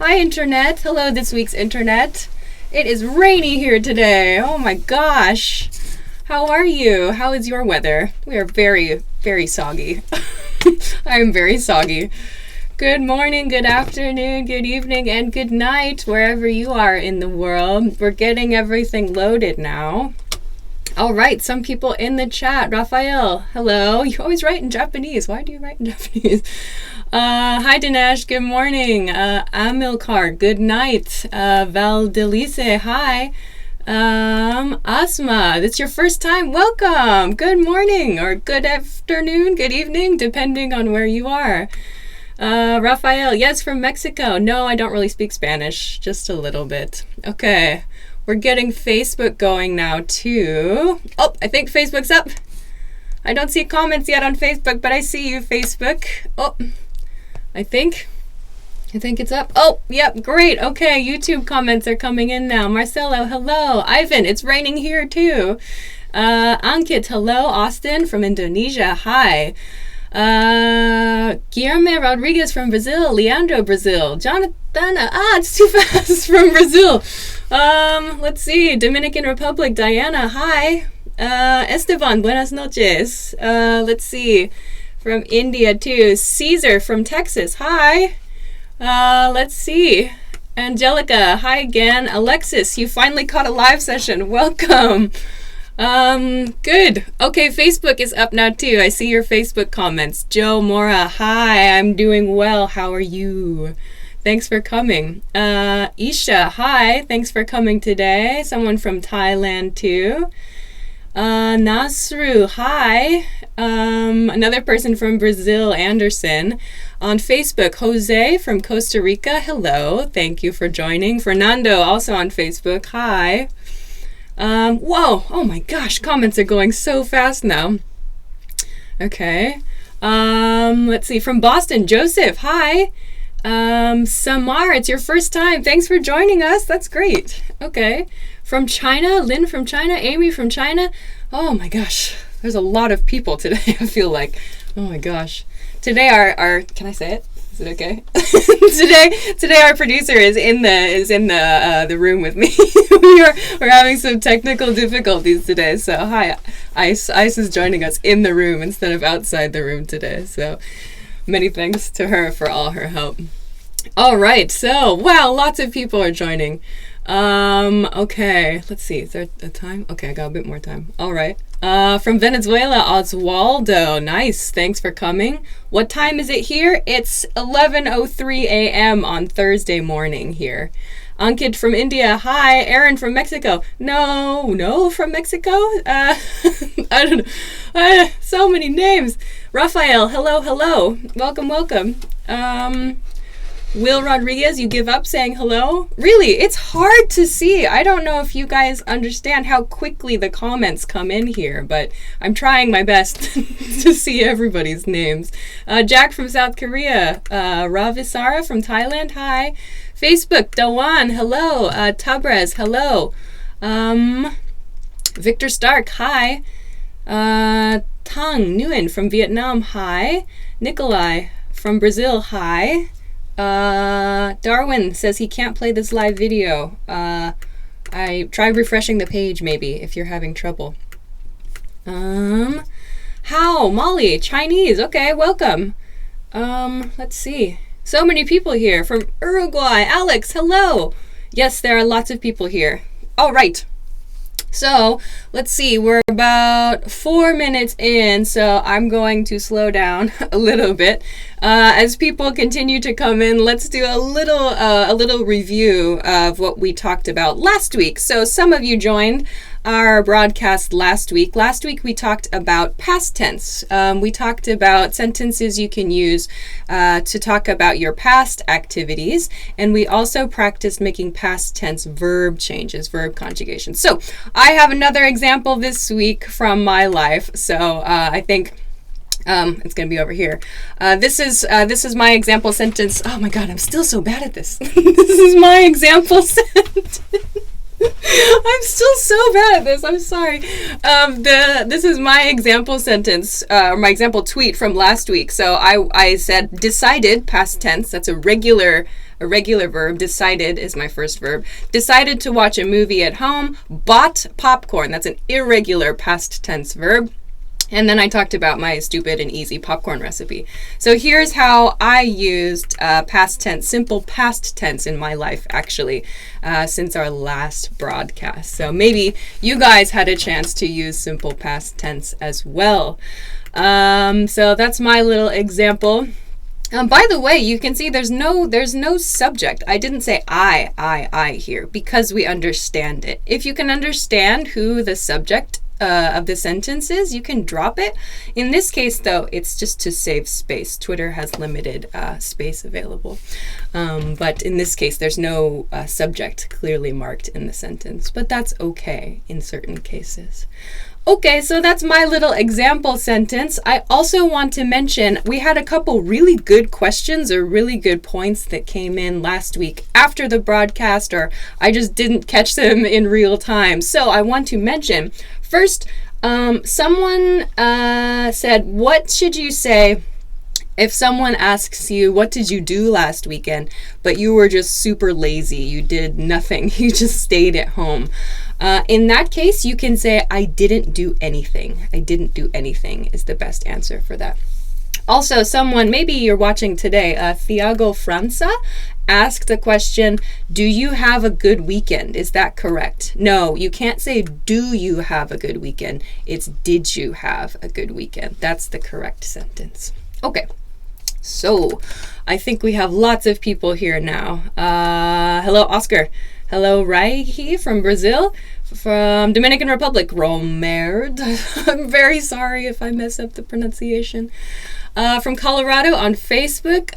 Hi, Internet. Hello, this week's Internet. It is rainy here today. Oh my gosh. How are you? How is your weather? We are very, very soggy. I am very soggy. Good morning, good afternoon, good evening, and good night, wherever you are in the world. We're getting everything loaded now. All right, some people in the chat. Raphael, hello. You always write in Japanese. Why do you write in Japanese? Hi, Dinesh. Good morning. Amilcar, good night. Valdelice, hi. Asma, it's your first time. Welcome. Good morning or good afternoon, good evening, depending on where you are. Raphael, yes, from Mexico. No, I don't really speak Spanish. Just a little bit. Okay. We're getting Facebook going now, too. Oh, I think Facebook's up. I don't see comments yet on Facebook, but I see you, Facebook. Oh, I think it's up. Oh, yep, great. Okay, YouTube comments are coming in now. Marcelo, hello. Ivan, it's raining here, too. Ankit, hello. Austin from Indonesia, hi. Guilherme Rodriguez from Brazil. Leandro, Brazil. Jonathan, it's too fast, from Brazil. Let's see. Dominican Republic, Diana, hi. Esteban, buenas noches. Let's see. From India, too. Caesar from Texas, hi. Let's see. Angelica, hi again. Alexis, you finally caught a live session. Welcome. Good. Okay, Facebook is up now too. I see your Facebook comments. Joe Mora, hi, I'm doing well. How are you? Thanks for coming. Isha, hi, thanks for coming today. Someone from Thailand too. Nasru, hi. Another person from Brazil, Anderson. On Facebook, Jose from Costa Rica, hello. Thank you for joining. Fernando, also on Facebook, hi. Whoa, oh my gosh, comments are going so fast now. Okay. Let's see, from Boston, Joseph, hi. Samar, it's your first time. Thanks for joining us. That's great. Okay. From China, Lynn from China, Amy from China. Oh my gosh, there's a lot of people today, I feel like. Oh my gosh. Today our can I say it? Is it okay? Today our producer is in the room with me. we're having some technical difficulties today. So hi, Ice is joining us in the room instead of outside the room today. So many thanks to her for all her help. All right, so wow, lots of people are joining. Okay, let's see. Is there a time? Okay, I got a bit more time. All right. From Venezuela, Oswaldo. Nice. Thanks for coming. What time is it here? It's 11:03 a.m. on Thursday morning here. Ankit from India. Hi. Aaron from Mexico. No, from Mexico? I don't know. So many names. Raphael. Hello. Welcome. Will Rodriguez, you give up saying hello? Really, it's hard to see. I don't know if you guys understand how quickly the comments come in here, but I'm trying my best to see everybody's names. Jack from South Korea. Ravisara from Thailand, hi. Facebook, Dawan, hello. Tabrez, hello. Victor Stark, hi. Tang Nguyen from Vietnam, hi. Nikolai from Brazil, hi. Darwin says he can't play this live video. I try refreshing the page maybe if you're having trouble. How? Molly, Chinese. Okay, welcome. Let's see. So many people here from Uruguay. Alex, hello. Yes, there are lots of people here. All right. So let's see, we're about 4 minutes in, so I'm going to slow down a little bit. As people continue to come in, let's do a little review of what we talked about last week. So some of you joined our broadcast last week. Last week we talked about past tense. We talked about sentences you can use to talk about your past activities, and we also practiced making past tense verb changes, verb conjugations. So I have another example this week from my life. So I think it's going to be over here. This is my example sentence. Oh my God, I'm still so bad at this. This is my example sentence. I'm still so bad at this. I'm sorry. This is my example sentence, or my example tweet from last week. So I said decided, past tense. That's a regular verb. Decided is my first verb. Decided to watch a movie at home. Bought popcorn. That's an irregular past tense verb. And then I talked about my stupid and easy popcorn recipe. So here's how I used past tense, simple past tense in my life, actually, since our last broadcast. So maybe you guys had a chance to use simple past tense as well. So that's my little example. By the way, you can see there's no subject. I didn't say I here because we understand it. If you can understand who the subject of the sentences, you can drop it. In this case, though, it's just to save space. Twitter has limited space available. But in this case, there's no subject clearly marked in the sentence. But that's okay in certain cases. Okay, so that's my little example sentence. I also want to mention we had a couple really good questions or really good points that came in last week after the broadcast, or I just didn't catch them in real time. So I want to mention, first, someone said, what should you say if someone asks you, what did you do last weekend, but you were just super lazy, you did nothing, you just stayed at home? In that case, you can say, I didn't do anything. I didn't do anything is the best answer for that. Also, someone, maybe you're watching today, Thiago França asked the question, do you have a good weekend? Is that correct? No, you can't say, do you have a good weekend? It's, did you have a good weekend? That's the correct sentence. Okay. So, I think we have lots of people here now. Hello, Oscar. Hello, Raihi from Brazil. From Dominican Republic, Romerd. I'm very sorry if I mess up the pronunciation. From Colorado on Facebook.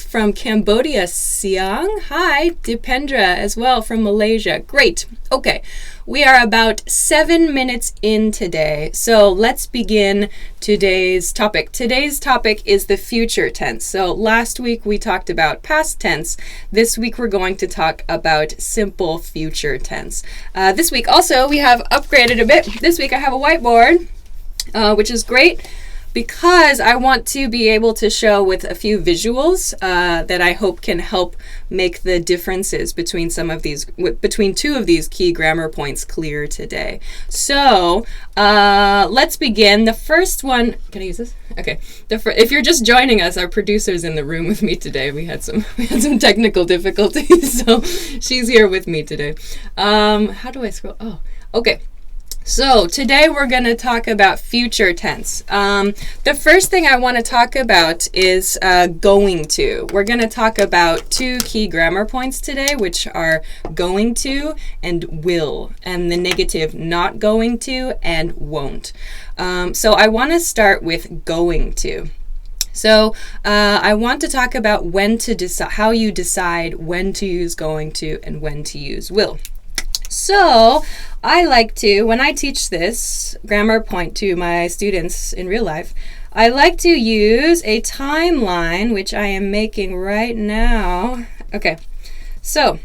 From Cambodia, Siang. Hi, Dipendra as well from Malaysia. Great. Okay. We are about 7 minutes in today, so let's begin today's topic. Today's topic is the future tense. So last week we talked about past tense. This week we're going to talk about simple future tense. This week also we have upgraded a bit. This week I have a whiteboard, which is great, because I want to be able to show with a few visuals that I hope can help make the differences between between two of these key grammar points clear today. So let's begin. The first one, can I use this? Okay. If you're just joining us, our producer's in the room with me today. We had some technical difficulties, so she's here with me today. How do I scroll? Oh, okay. So today we're going to talk about future tense. The first thing I want to talk about is going to. We're going to talk about two key grammar points today, which are going to and will, and the negative not going to and won't. So I want to start with going to. So I want to talk about when to decide, how you decide when to use going to and when to use will. So I like to, when I teach this grammar point to my students in real life, I like to use a timeline, which I am making right now. Okay, so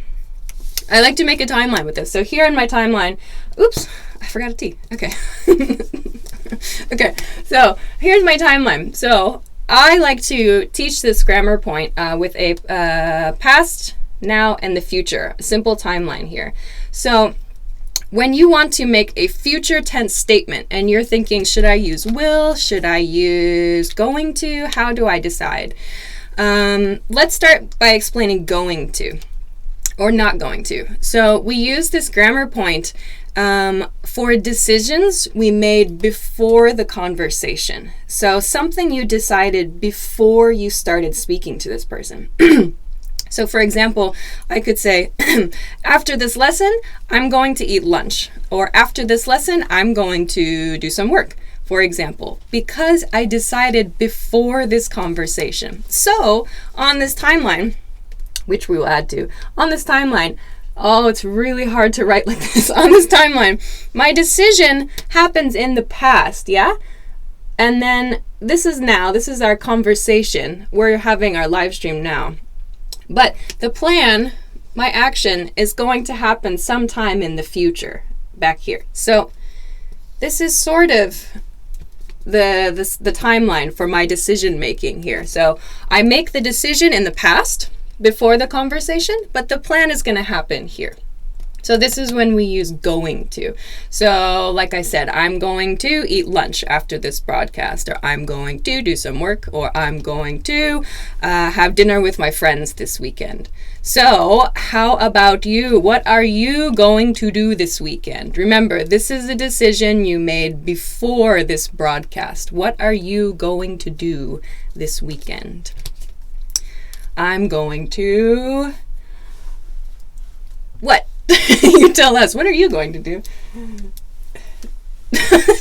I like to make a timeline with this. So here in my timeline, oops, I forgot a T. Okay. Okay, so here's my timeline. So I like to teach this grammar point with a past, now, and the future. A simple timeline here. So when you want to make a future tense statement and you're thinking, should I use will? Should I use going to? How do I decide? Let's start by explaining going to or not going to. So we use this grammar point for decisions we made before the conversation. So something you decided before you started speaking to this person. So for example, I could say, after this lesson, I'm going to eat lunch. Or after this lesson, I'm going to do some work, for example, because I decided before this conversation. So on this timeline, which we will add to, on this timeline, oh, it's really hard to write like this. On this timeline, my decision happens in the past, yeah? And then this is now, this is our conversation. We're having our live stream now. But the plan my action is going to happen sometime in the future back here. So this is sort of the timeline for my decision making here. So I make the decision in the past before the conversation, but the plan is going to happen here. So this is when we use going to. So like I said, I'm going to eat lunch after this broadcast, or I'm going to do some work, or I'm going to have dinner with my friends this weekend. So how about you? What are you going to do this weekend? Remember, this is a decision you made before this broadcast. What are you going to do this weekend? I'm going to... What? You tell us. What are you going to do?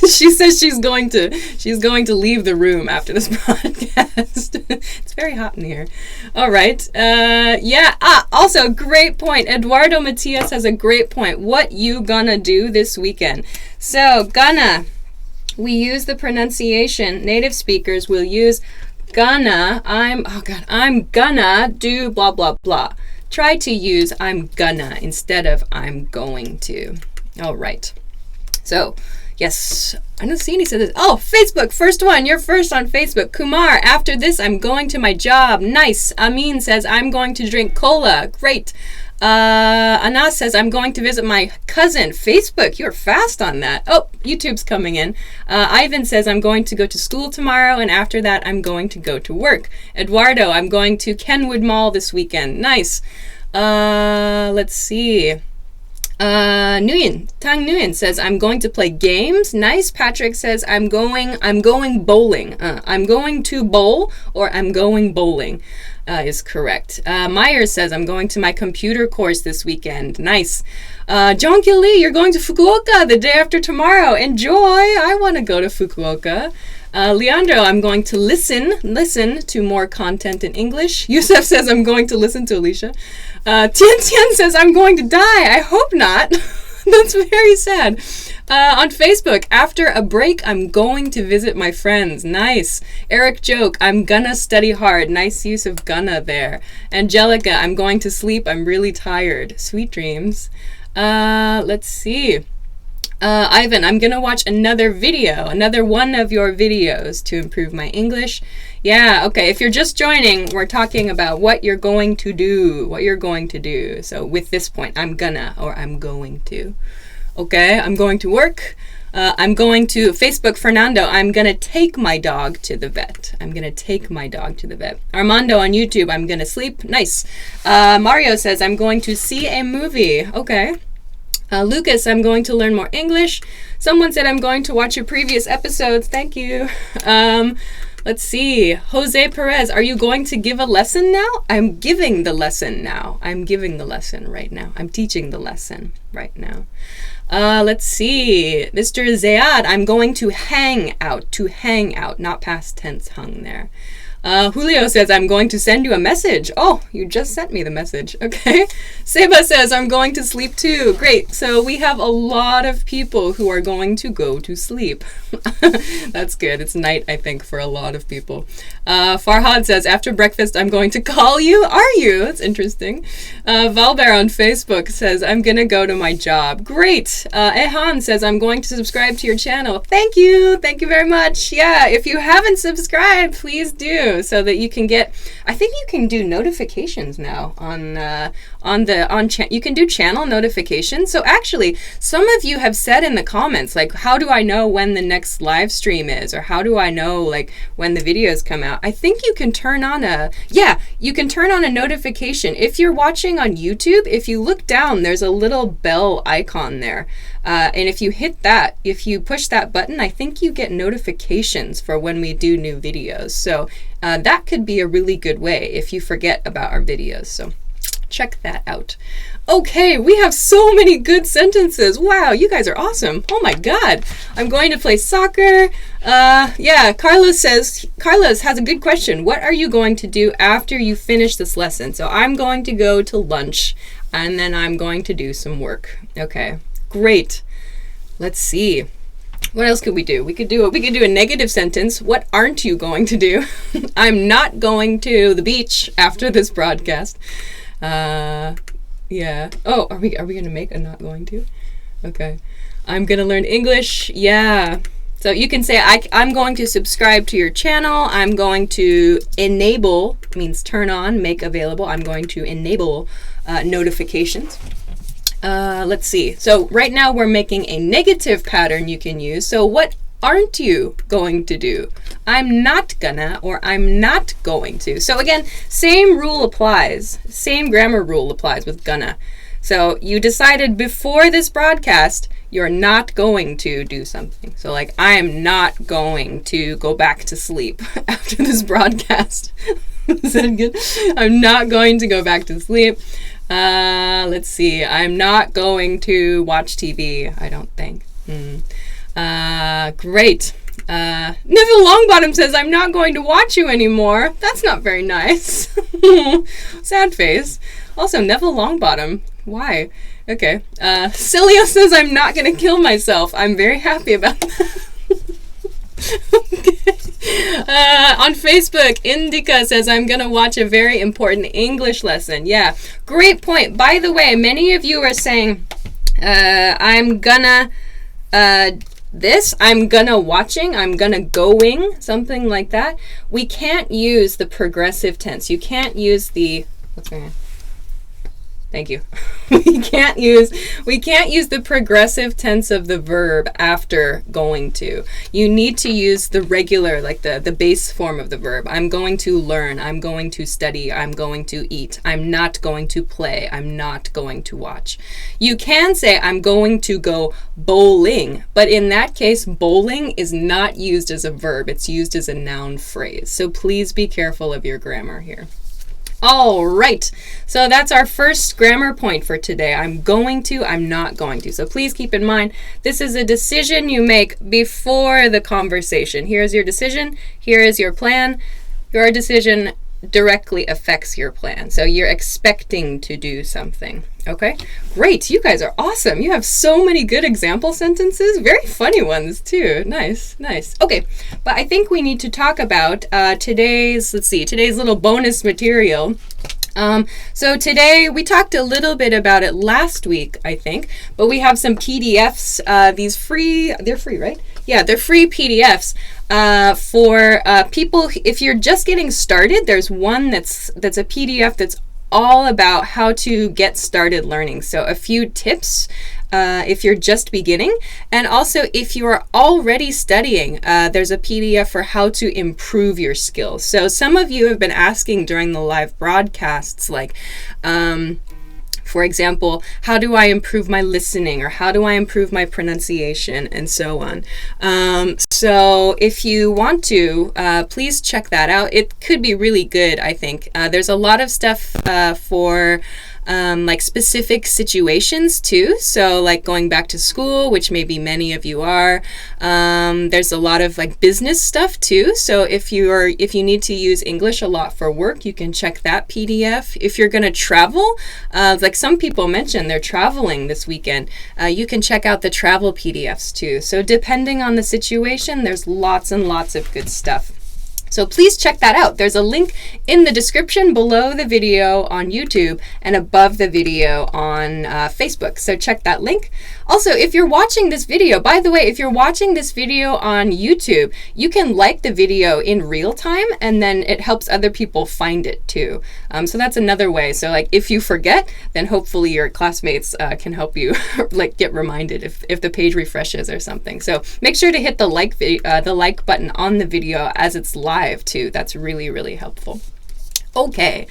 She says she's going to leave the room after this broadcast. It's very hot in here. All right. Yeah. Also, great point. Eduardo Matias has a great point. What you gonna do this weekend? So, gonna. We use the pronunciation. Native speakers will use gonna. I'm gonna do blah, blah, blah. Try to use I'm gonna instead of I'm going to. All right. So, yes, I don't see any said this. Oh, Facebook, first one. You're first on Facebook. Kumar, after this, I'm going to my job. Nice. Amin says, I'm going to drink cola. Great. Anas says, I'm going to visit my cousin. Facebook, you're fast on that. Oh, YouTube's coming in. Ivan says, I'm going to go to school tomorrow, and after that, I'm going to go to work. Eduardo, I'm going to Kenwood Mall this weekend. Nice. Let's see. Tang Nguyen says, I'm going to play games. Nice. Patrick says, I'm going bowling. I'm going to bowl, or I'm going bowling. Is correct. Myers says, I'm going to my computer course this weekend. Nice. John Lee, you're going to Fukuoka the day after tomorrow. Enjoy. I want to go to Fukuoka. Leandro, I'm going to listen to more content in English. Yusuf says, I'm going to listen to Alicia. Tian says, I'm going to die. I hope not. That's very sad. On Facebook, after a break, I'm going to visit my friends. Nice. Eric Joke, I'm gonna study hard. Nice use of gonna there. Angelica, I'm going to sleep. I'm really tired. Sweet dreams. Let's see. Ivan, I'm gonna watch another one of your videos to improve my English. Yeah, okay, if you're just joining, we're talking about what you're going to do. So with this point, I'm gonna, or I'm going to. Okay, I'm going to work. I'm going to Facebook. Fernando, I'm going to take my dog to the vet. Armando on YouTube, I'm going to sleep. Nice. Mario says, I'm going to see a movie. Okay. Lucas, I'm going to learn more English. Someone said, I'm going to watch your previous episodes. Thank you. Let's see. Jose Perez, are you going to give a lesson now? I'm giving the lesson now. I'm teaching the lesson right now. Let's see. Mr. Zayad, I'm going to hang out, not past tense hung there. Julio says, I'm going to send you a message. Oh, you just sent me the message. Okay. Seba says, I'm going to sleep too. Great. So we have a lot of people who are going to go to sleep. That's good. It's night, I think, for a lot of people. Farhad says, after breakfast, I'm going to call you. Are you? That's interesting. Valber on Facebook says, I'm going to go to my job. Great. Ehan says, I'm going to subscribe to your channel. Thank you. Thank you very much. Yeah. If you haven't subscribed, please do. So that you can get, I think you can do notifications now you can do channel notifications. So actually, some of you have said in the comments, like, how do I know when the next live stream is, or how do I know like when the videos come out? I think you can turn on a notification. If you're watching on YouTube, if you look down, there's a little bell icon there. And if you push that button, I think you get notifications for when we do new videos. So that could be a really good way if you forget about our videos. So check that out. Okay, we have so many good sentences. Wow, you guys are awesome. Oh my God. I'm going to play soccer. Yeah, Carlos has a good question. What are you going to do after you finish this lesson? So I'm going to go to lunch, and then I'm going to do some work. Okay, great. Let's see. What else could we do? We could do a negative sentence. What aren't you going to do? I'm not going to the beach after this broadcast. Yeah. Oh, are we gonna make a not going to? Okay. I'm gonna learn English. Yeah. So you can say I'm going to subscribe to your channel. I'm going to enable, means turn on, make available. I'm going to enable notifications. Let's see. So right now we're making a negative pattern you can use. So what aren't you going to do? I'm not gonna, or I'm not going to. So again, same rule applies. Same grammar rule applies with gonna. So you decided before this broadcast you're not going to do something. So like, I am not going to go back to sleep after this broadcast. Is that good? I'm not going to go back to sleep. Let's see. I'm not going to watch TV, I don't think. Great. Neville Longbottom says, I'm not going to watch you anymore. That's not very nice. Sad face. Also, Neville Longbottom. Why? Okay. Cilio says, I'm not going to kill myself. I'm very happy about that. On Facebook, Indica says, I'm going to watch a very important English lesson. Yeah, great point. By the way, many of you are saying, I'm gonna I'm gonna watching, I'm gonna going, something like that. We can't use the progressive tense. You can't use the, what's going on? Thank you. We can't use the progressive tense of the verb after going to. You need to use the regular, like the base form of the verb. I'm going to learn. I'm going to study. I'm going to eat. I'm not going to play. I'm not going to watch. You can say I'm going to go bowling, but in that case, bowling is not used as a verb. It's used as a noun phrase. So please be careful of your grammar here. All right, so that's our first grammar point for today. I'm going to, I'm not going to. So please keep in mind, this is a decision you make before the conversation. Here's your decision. Here is your plan. Your decision directly affects your plan. So you're expecting to do something. Okay, great. You guys are awesome. You have so many good example sentences. Very funny ones too. Nice, nice. Okay, but I think we need to talk about today's little bonus material. So today we talked a little bit about it last week, I think, but we have some PDFs, they're free, right? Yeah, they're free PDFs for people. If you're just getting started, there's one that's a PDF that's all about how to get started learning. So a few tips if you're just beginning, and also if you are already studying, there's a PDF for how to improve your skills. So some of you have been asking during the live broadcasts, like, for example, how do I improve my listening, or how do I improve my pronunciation, and so on. So if you want to, please check that out. It could be really good, I think. There's a lot of stuff for like specific situations too. So like going back to school, which maybe many of you are. There's a lot of like business stuff too. So if you need to use English a lot for work, you can check that PDF. If you're going to travel, like some people mentioned they're traveling this weekend, you can check out the travel PDFs too. So depending on the situation, there's lots and lots of good stuff. So please check that out. There's a link in the description below the video on YouTube and above the video on Facebook. So check that link. Also, if you're watching this video, by the way, if you're watching this video on YouTube, you can like the video in real time, and then it helps other people find it too. So that's another way. So like if you forget, then hopefully your classmates can help you like get reminded if the page refreshes or something. So make sure to hit the like button on the video as it's live too. That's really, really helpful. Okay,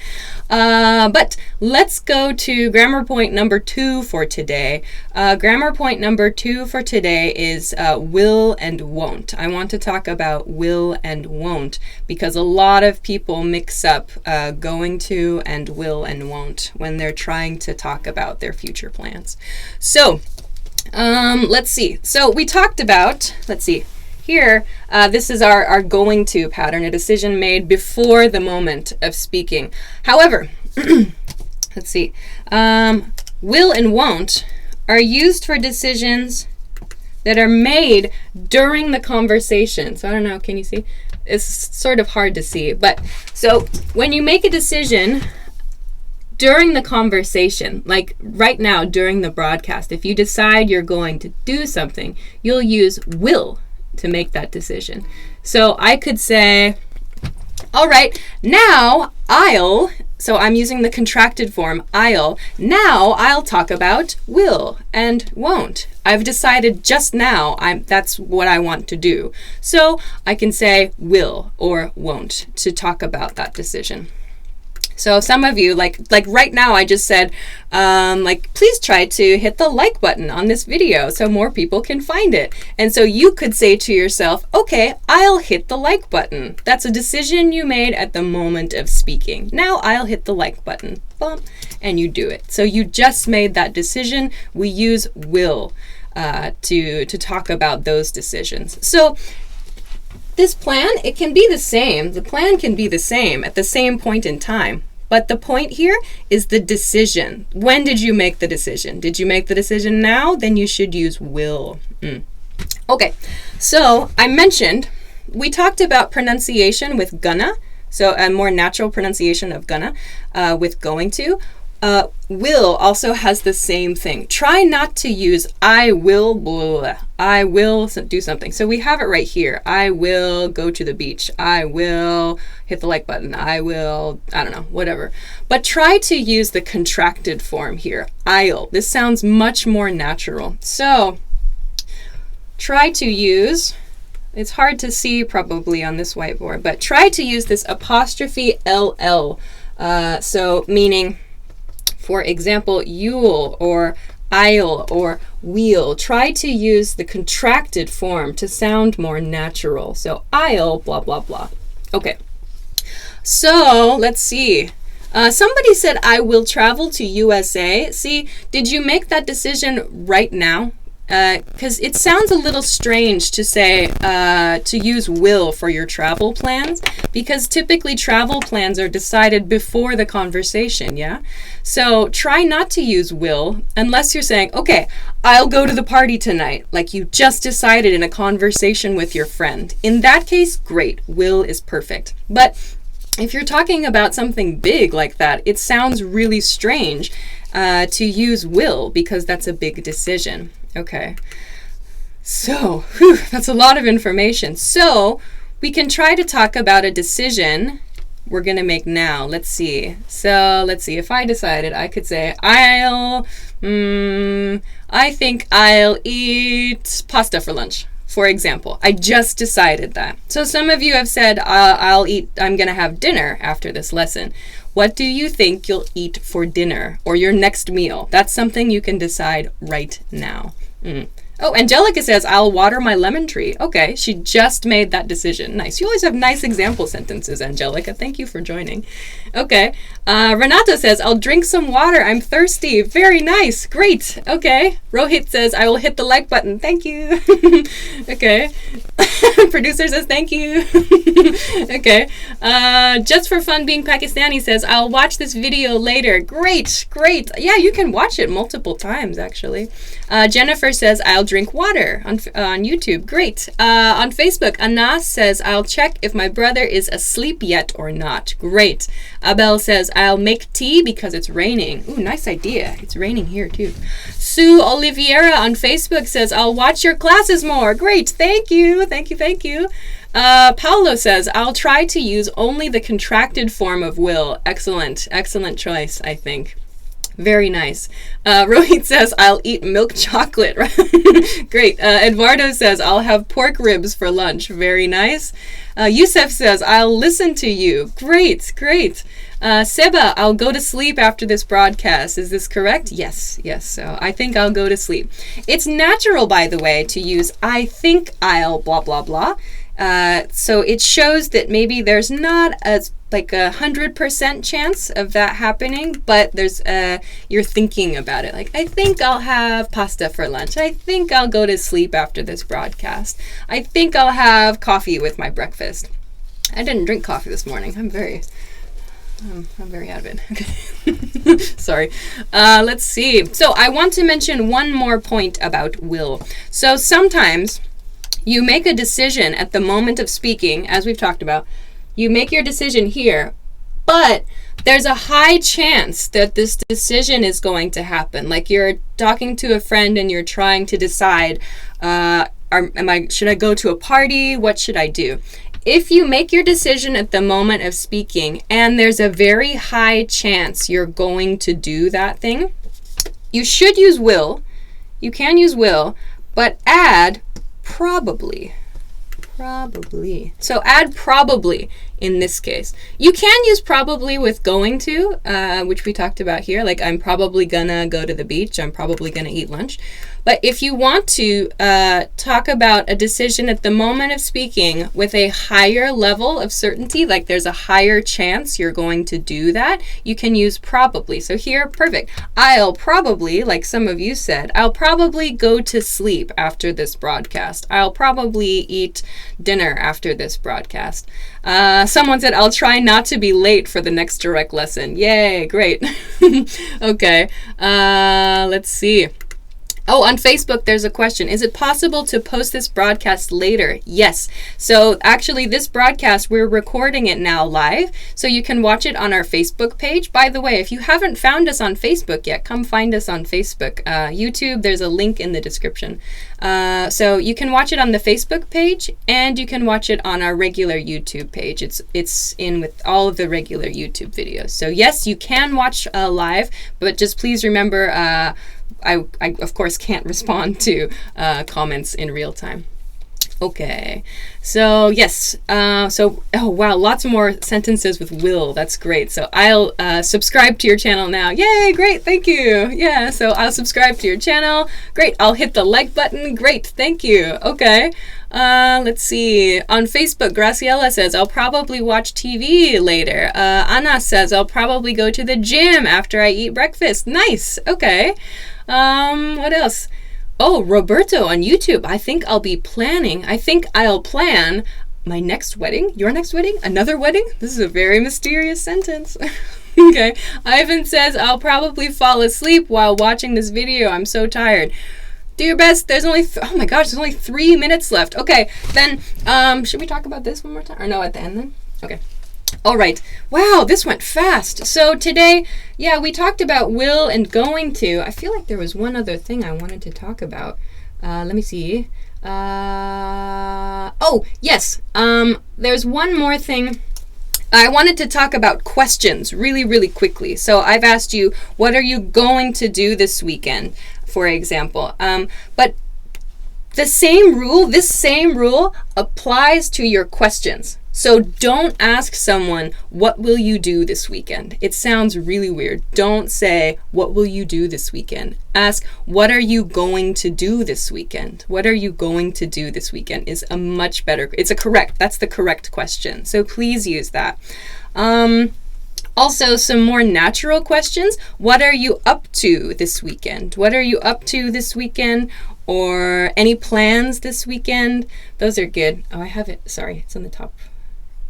but let's go to grammar point number 2 for today. Grammar point number 2 for today is will and won't. I want to talk about will and won't because a lot of people mix up going to and will and won't when they're trying to talk about their future plans. So let's see. So we talked about, here, this is our going to pattern, a decision made before the moment of speaking. However, let's see, will and won't are used for decisions that are made during the conversation. So I don't know, can you see? It's sort of hard to see, but so when you make a decision during the conversation, like right now during the broadcast, if you decide you're going to do something, you'll use will to make that decision. So I could say, all right, now so I'm using the contracted form, now I'll talk about will and won't. I've decided just now that's what I want to do. So I can say will or won't to talk about that decision. So some of you, like right now, I just said, please try to hit the like button on this video so more people can find it. And so you could say to yourself, okay, I'll hit the like button. That's a decision you made at the moment of speaking. Now I'll hit the like button, bump, and you do it. So you just made that decision. We use will to talk about those decisions. So this plan, it can be the same. The plan can be the same at the same point in time. But the point here is the decision. When did you make the decision? Did you make the decision now? Then you should use will. Okay, so I mentioned, we talked about pronunciation with gonna, so a more natural pronunciation of gonna with going to. Will also has the same thing. Try not to use I will do something. So we have it right here. I will go to the beach. I will hit the like button. I don't know, whatever. But try to use the contracted form here. I'll. This sounds much more natural. So try to use, it's hard to see probably on this whiteboard, but try to use this apostrophe LL. So meaning, for example, you'll or I'll or we'll. Try to use the contracted form to sound more natural. So I'll blah, blah, blah. Okay. So let's see. Somebody said, I will travel to USA. See, did you make that decision right now? Because it sounds a little strange to say, to use will for your travel plans, because typically travel plans are decided before the conversation, yeah? So try not to use will unless you're saying, okay, I'll go to the party tonight, like you just decided in a conversation with your friend. In that case, great, will is perfect. But if you're talking about something big like that, it sounds really strange to use will because that's a big decision. Okay, so that's a lot of information. So we can try to talk about a decision we're going to make now. Let's see. So let's see. If I decided, I could say, I think I'll eat pasta for lunch, for example. I just decided that. So some of you have said, I'm going to have dinner after this lesson. What do you think you'll eat for dinner or your next meal? That's something you can decide right now. Oh, Angelica says, I'll water my lemon tree. Okay, she just made that decision. Nice. You always have nice example sentences, Angelica. Thank you for joining. Okay. Renato says, I'll drink some water. I'm thirsty. Very nice. Great. Okay. Rohit says, I will hit the like button. Thank you. Okay. Producer says, thank you. Okay. Just for fun being Pakistani says, I'll watch this video later. Great. Great. Yeah, you can watch it multiple times, actually. Jennifer says, I'll drink water on YouTube. Great. On Facebook, Anas says, I'll check if my brother is asleep yet or not. Great. Abel says, I'll make tea because it's raining. Ooh, nice idea. It's raining here too. Sue Oliveira on Facebook says, I'll watch your classes more. Great. Thank you. Thank you. Thank you. Paolo says, I'll try to use only the contracted form of will. Excellent. Excellent choice, I think. Very nice. Rohit says, I'll eat milk chocolate. Great. Eduardo says, I'll have pork ribs for lunch. Very nice. Yusef says, I'll listen to you. Great, great. Seba, I'll go to sleep after this broadcast. Is this correct? Yes, yes. So I think I'll go to sleep. It's natural, by the way, to use I think I'll blah, blah, blah. So it shows that maybe there's not like 100% chance of that happening, but there's you're thinking about it. Like, I think I'll have pasta for lunch. I think I'll go to sleep after this broadcast. I think I'll have coffee with my breakfast. I didn't drink coffee this morning. I'm very out of it. Okay. Sorry. Let's see. So I want to mention one more point about will. So sometimes you make a decision at the moment of speaking, as we've talked about. You make your decision here, but there's a high chance that this decision is going to happen. Like you're talking to a friend and you're trying to decide, should I go to a party? What should I do? If you make your decision at the moment of speaking and there's a very high chance you're going to do that thing, you should use will. You can use will, but add probably. Probably. So add probably in this case. You can use probably with going to, which we talked about here. Like, I'm probably gonna go to the beach. I'm probably gonna eat lunch. But if you want to talk about a decision at the moment of speaking with a higher level of certainty, like there's a higher chance you're going to do that, you can use probably. So here, perfect. I'll probably, like some of you said, I'll probably go to sleep after this broadcast. I'll probably eat dinner after this broadcast. Someone said, I'll try not to be late for the next direct lesson. Yay, great. Okay, let's see. Oh, on Facebook, there's a question. Is it possible to post this broadcast later? Yes. So actually, this broadcast, we're recording it now live, so you can watch it on our Facebook page. By the way, if you haven't found us on Facebook yet, come find us on Facebook. YouTube, there's a link in the description. So you can watch it on the Facebook page, and you can watch it on our regular YouTube page. It's in with all of the regular YouTube videos. So yes, you can watch live, but just please remember, I of course can't respond to comments in real time. Okay, so yes, oh wow, lots more sentences with will. That's great. So I'll subscribe to your channel now. Yay, great, thank you. Yeah, so I'll subscribe to your channel. Great, I'll hit the like button. Great, thank you. Okay, let's see. On Facebook, Graciela says, I'll probably watch TV later. Anna says, I'll probably go to the gym after I eat breakfast. Nice, okay. What else? Oh, Roberto on YouTube. I think I'll plan my next wedding. Your next wedding? Another wedding? This is a very mysterious sentence. Okay. Ivan says, I'll probably fall asleep while watching this video. I'm so tired. Do your best. There's only, oh my gosh, there's only 3 minutes left. Okay, then, should we talk about this one more time? Or no, at the end then? Okay. All right. Wow, this went fast. So today, yeah, we talked about will and going to. I feel like there was one other thing I wanted to talk about. Let me see. Oh, yes. There's one more thing. I wanted to talk about questions really, really quickly. So I've asked you, what are you going to do this weekend, for example? But this same rule applies to your questions. So don't ask someone, what will you do this weekend? It sounds really weird. Don't say, what will you do this weekend? Ask, what are you going to do this weekend? What are you going to do this weekend is a much better, that's the correct question. So please use that. Also, some more natural questions. What are you up to this weekend? What are you up to this weekend? Or any plans this weekend? Those are good. Oh, I have it. Sorry, it's on the top.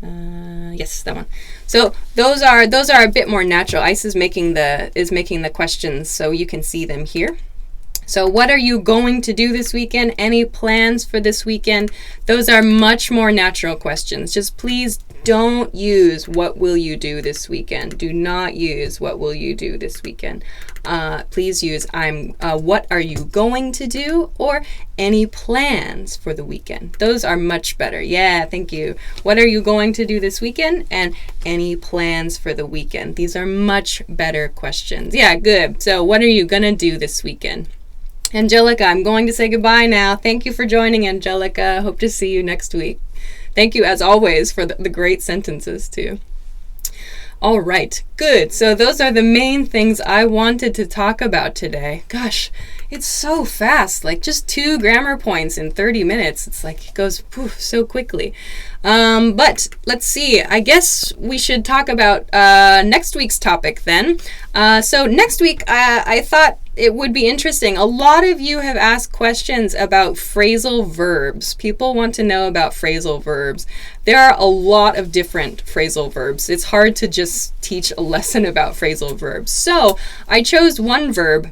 Yes, that one. So those are a bit more natural. Ice is making the questions so you can see them here. So what are you going to do this weekend? Any plans for this weekend? Those are much more natural questions. Just please don't use what will you do this weekend. Do not use what will you do this weekend. Please use what are you going to do, or any plans for the weekend. Those are much better. Yeah, thank you. What are you going to do this weekend, and any plans for the weekend. These are much better questions. Yeah, good. So what are you gonna do this weekend? Angelica, I'm going to say goodbye now. Thank you for joining, Angelica. Hope to see you next week. Thank you, as always, for the great sentences, too. All right, good. So those are the main things I wanted to talk about today. Gosh, it's so fast, like just 2 grammar points in 30 minutes. It's like it goes so quickly. But let's see, I guess we should talk about next week's topic then. So next week, I thought it would be interesting. A lot of you have asked questions about phrasal verbs. People want to know about phrasal verbs. There are a lot of different phrasal verbs. It's hard to just teach a lesson about phrasal verbs. So I chose one verb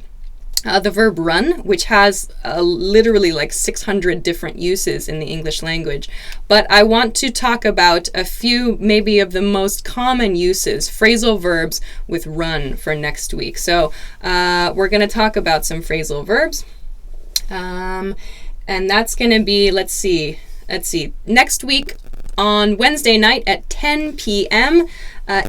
the verb run, which has literally like 600 different uses in the English language. But I want to talk about a few maybe of the most common uses, phrasal verbs with run for next week. So we're going to talk about some phrasal verbs. And that's going to be, let's see, next week on Wednesday night at 10 p.m.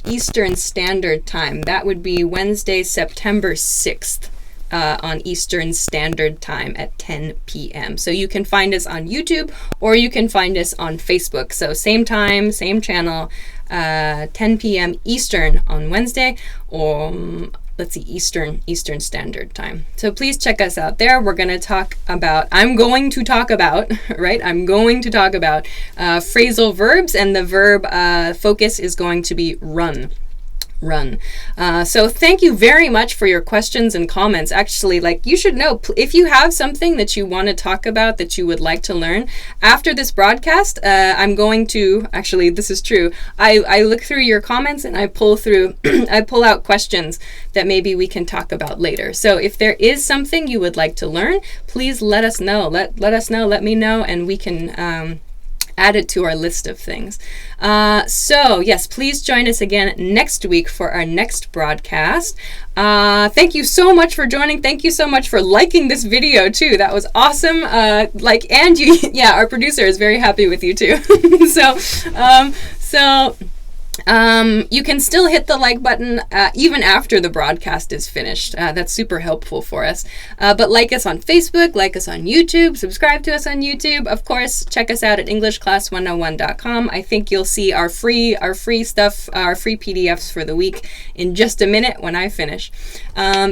Eastern Standard Time. That would be Wednesday, September 6th. On Eastern Standard Time at 10 p.m. So you can find us on YouTube or you can find us on Facebook. So same time, same channel, 10 p.m. Eastern on Wednesday, or let's see, Eastern Standard Time. So please check us out there. We're going to talk about, I'm going to talk about phrasal verbs, and the verb focus is going to be run. So thank you very much for your questions and comments. Actually, like, you should know, if you have something that you want to talk about, that you would like to learn after this broadcast, I'm going to, actually, this is true, I look through your comments and I pull out questions that maybe we can talk about later. So if there is something you would like to learn, please let us know. Let me know, and we can add it to our list of things. So yes, please join us again next week for our next broadcast. Thank you so much for joining. Thank you so much for liking this video too. That was awesome. And you, yeah, our producer is very happy with you too. You can still hit the like button even after the broadcast is finished. That's super helpful for us. But like us on Facebook, like us on YouTube, subscribe to us on YouTube. Of course, check us out at EnglishClass101.com. I think you'll see our free stuff, our free PDFs for the week in just a minute when I finish.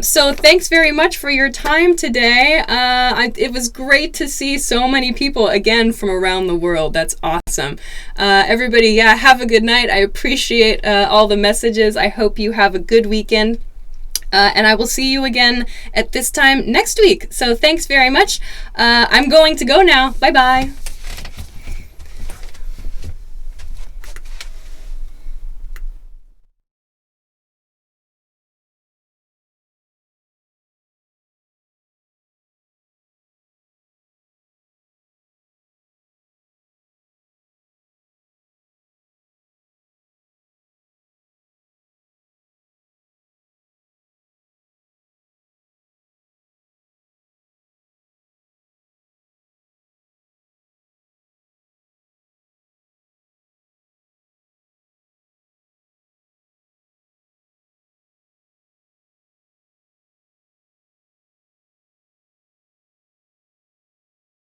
So thanks very much for your time today. It was great to see so many people again from around the world. That's awesome. Everybody, yeah, have a good night. I appreciate all the messages. I hope you have a good weekend. And I will see you again at this time next week. So thanks very much. I'm going to go now. Bye-bye.